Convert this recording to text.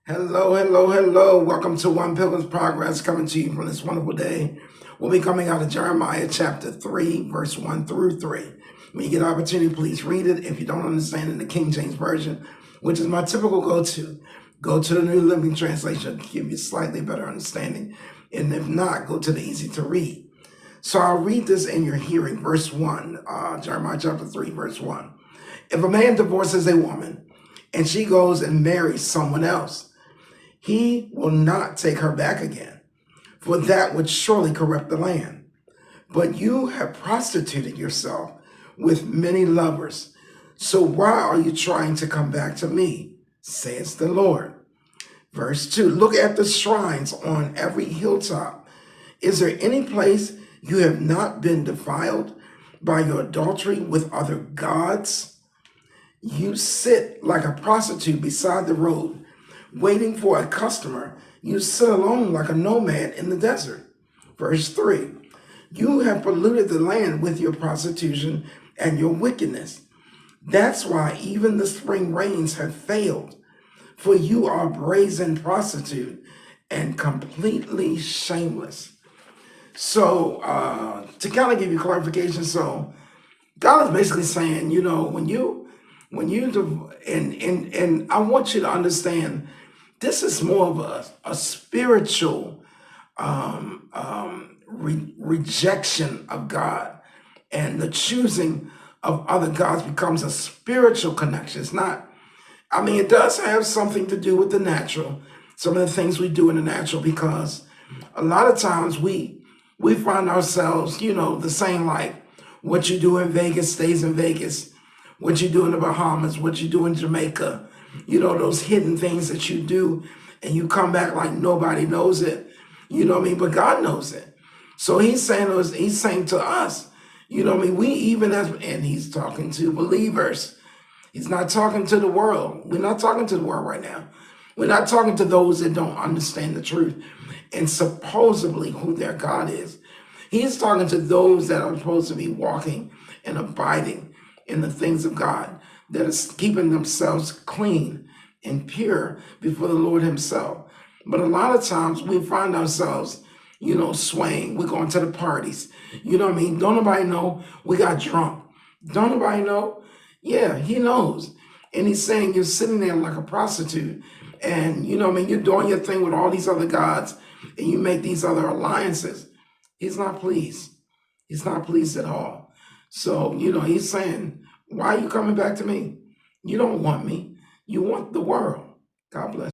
Hello, hello, hello. Welcome to One Pilgrim's Progress, coming to you from this wonderful day. We'll be coming out of Jeremiah chapter 3, verse 1 through 3. When you get an opportunity, please read it. If you don't understand in the King James Version, which is my typical go to the New Living Translation to give you a slightly better understanding. And if not, go to the easy to read. So I'll read this in your hearing, verse 1, Jeremiah chapter 3, verse 1. If a man divorces a woman and she goes and marries someone else, he will not take her back again, for that would surely corrupt the land. But you have prostituted yourself with many lovers. So why are you trying to come back to me, says the Lord? Verse 2, look at the shrines on every hilltop. Is there any place you have not been defiled by your adultery with other gods? You sit like a prostitute beside the road, waiting for a customer. You sit alone like a nomad in the desert. Verse 3, you have polluted the land with your prostitution and your wickedness. That's why even the spring rains have failed, for you are a brazen prostitute and completely shameless. So to kind of give you clarification, so God is basically saying, and I want you to understand, this is more of a spiritual rejection of God, and the choosing of other gods becomes a spiritual connection. It's not, it does have something to do with the natural, some of the things we do in the natural, because a lot of times we find ourselves, the same, like what you do in Vegas stays in Vegas, what you do in the Bahamas, what you do in Jamaica, those hidden things that you do, and you come back like nobody knows it, but God knows it. So he's saying to us, we even and he's talking to believers. He's not talking to the world. We're not talking to the world right now. We're not talking to those that don't understand the truth and supposedly who their God is. He's talking to those that are supposed to be walking and abiding in the things of God, that is keeping themselves clean and pure before the Lord himself. But a lot of times we find ourselves, swaying. We're going to the parties. Don't nobody know we got drunk? Don't nobody know? Yeah, he knows. And he's saying you're sitting there like a prostitute, and you're doing your thing with all these other gods, and you make these other alliances. He's not pleased. He's not pleased at all. So, he's saying, why are you coming back to me? You don't want me. You want the world. God bless.